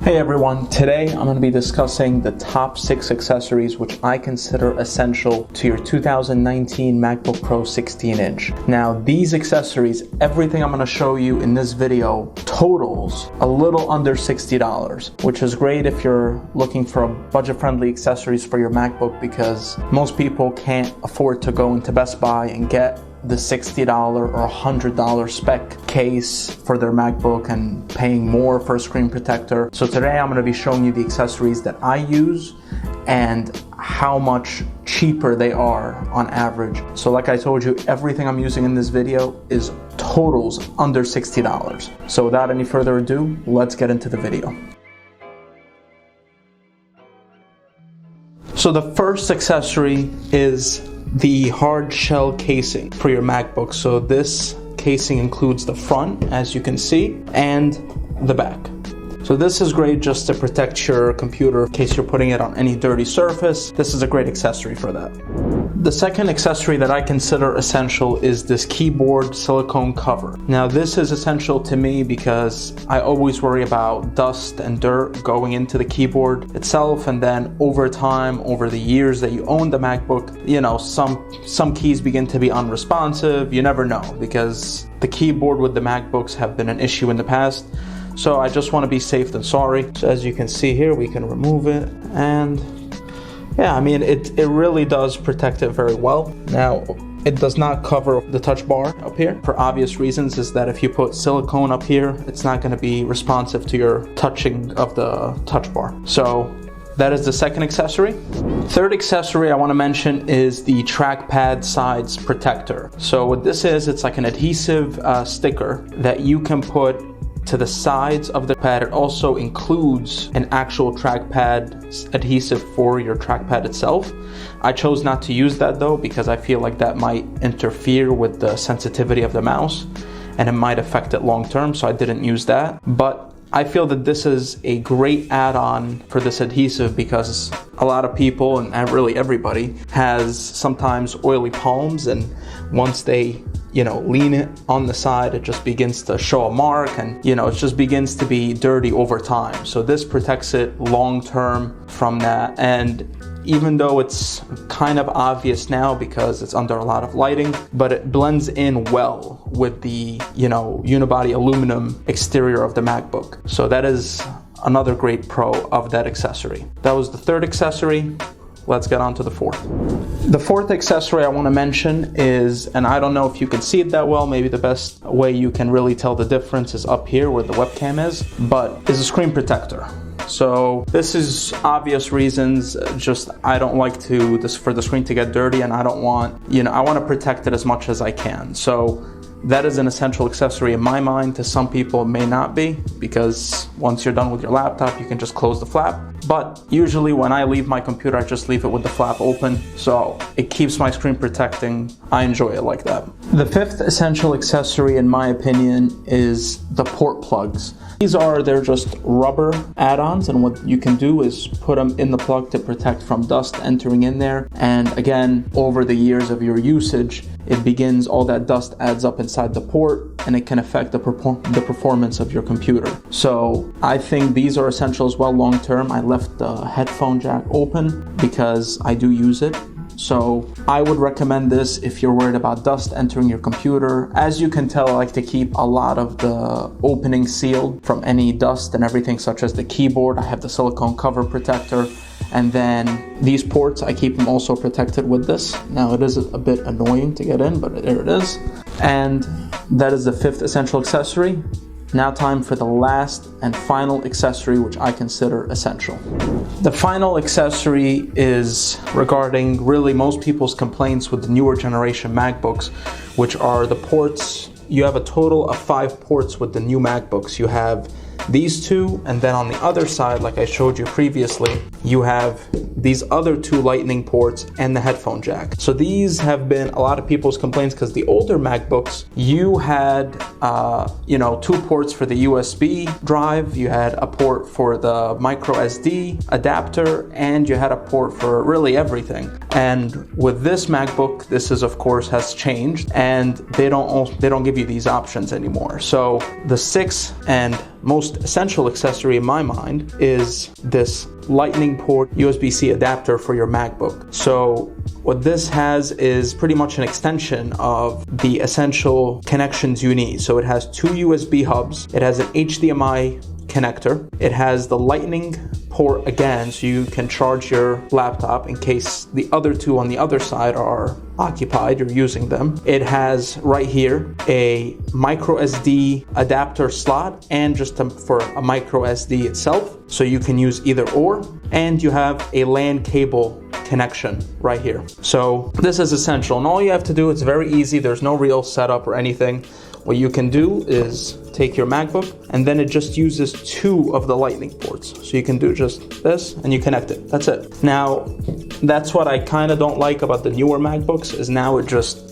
Hey everyone, today I'm going to be discussing the top 6 accessories which I consider essential to your 2019 MacBook Pro 16-inch. Now these accessories, everything I'm going to show you in this video totals a little under $60, which is great if you're looking for a budget-friendly accessories for your MacBook because most people can't afford to go into Best Buy and get the $60 or $100 spec case for their MacBook and paying more for a screen protector. So today I'm going to be showing you the accessories that I use and how much cheaper they are on average. So like I told you, everything I'm using in this video is totals under $60. So without any further ado, let's get into the video. So the first accessory is the hard shell casing for your MacBook. So this casing includes the front, as you can see, and the back. So this is great just to protect your computer in case you're putting it on any dirty surface. This is a great accessory for that. The second accessory that I consider essential is this keyboard silicone cover. Now this is essential to me because I always worry about dust and dirt going into the keyboard itself, and then over time, over the years that you own the MacBook, you know, some keys begin to be unresponsive. You never know because the keyboard with the MacBooks have been an issue in the past. So I just want to be safe than sorry. So as you can see here, we can remove it, and yeah, I mean, it really does protect it very well. Now, it does not cover the touch bar up here for obvious reasons, is that if you put silicone up here, it's not going to be responsive to your touching of the touch bar. So that is the second accessory. Third accessory I want to mention is the trackpad sides protector. So what this is, it's like an adhesive sticker that you can put to the sides of the pad. It also includes an actual trackpad adhesive for your trackpad itself. I chose not to use that though because I feel like that might interfere with the sensitivity of the mouse and it might affect it long term, so I didn't use that. But I feel that this is a great add-on for this adhesive because a lot of people, and really everybody, has sometimes oily palms, and once they lean it on the side, it just begins to show a mark, and it just begins to be dirty over time. So this protects it long term from that. And even though it's kind of obvious now because it's under a lot of lighting, but it blends in well with the unibody aluminum exterior of the MacBook. So that is another great pro of that accessory. That was the third accessory. Let's get on to the fourth. The fourth accessory I want to mention is, and I don't know if you can see it that well, maybe the best way you can really tell the difference is up here where the webcam is a screen protector. So this is obvious reasons, just I don't like for the screen to get dirty, and I don't want, I want to protect it as much as I can. So that is an essential accessory in my mind. To some people it may not be, because once you're done with your laptop you can just close the flap. But usually when I leave my computer I just leave it with the flap open, so it keeps my screen protecting. I enjoy it like that. The fifth essential accessory in my opinion is the port plugs. They're just rubber add-ons, and what you can do is put them in the plug to protect from dust entering in there. And again, over the years of your usage, all that dust adds up inside the port, and it can affect the performance of your computer. So I think these are essential as well long term. I left the headphone jack open because I do use it. So I would recommend this if you're worried about dust entering your computer. As you can tell, I like to keep a lot of the opening sealed from any dust and everything, such as the keyboard. I have the silicone cover protector. And then these ports, I keep them also protected with this. Now it is a bit annoying to get in, but there it is. And that is the fifth essential accessory. Now time for the last and final accessory, which I consider essential. The final accessory is regarding really most people's complaints with the newer generation MacBooks, which are the ports. You have a total of 5 ports with the new MacBooks. You have these two, and then on the other side, like I showed you previously, you have these other 2 lightning ports and the headphone jack. So these have been a lot of people's complaints because the older MacBooks, you had 2 ports for the USB drive, you had a port for the micro SD adapter, and you had a port for really everything. And with this MacBook, this is of course has changed, and they don't give you these options anymore. So the sixth and most essential accessory in my mind is this Lightning port USB-C adapter for your MacBook. So what this has is pretty much an extension of the essential connections you need. So it has two USB hubs, it has an HDMI connector, it has the Lightning port again, so you can charge your laptop in case the other two on the other side are occupied, you're using them. It has right here a micro SD adapter slot and just for a micro SD itself, so you can use either or, and you have a LAN cable connection right here. So this is essential, and all you have to do, it's very easy, there's no real setup or anything. What you can do is take your MacBook, and then it just uses two of the Lightning ports. So you can do just this and you connect it. That's it. Now, that's what I kind of don't like about the newer MacBooks, is now it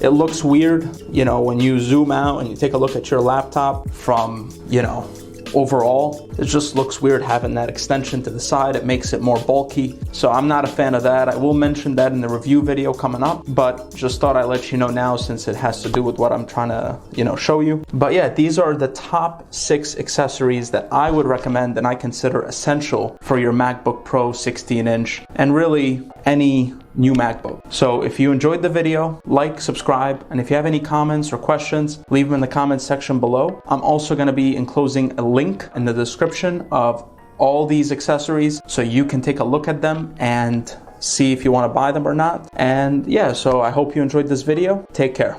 looks weird, you know, when you zoom out and you take a look at your laptop from, you know, overall, it just looks weird having that extension to the side. It makes it more bulky. So I'm not a fan of that. I will mention that in the review video coming up, but just thought I'd let you know now since it has to do with what I'm trying to, you know, show you. But yeah, these are the top 6 accessories that I would recommend and I consider essential for your MacBook Pro 16-inch and really any new MacBook. So if you enjoyed the video, like, subscribe, and if you have any comments or questions, leave them in the comments section below. I'm also going to be enclosing a link in the description of all these accessories so you can take a look at them and see if you want to buy them or not. And yeah, so I hope you enjoyed this video. Take care.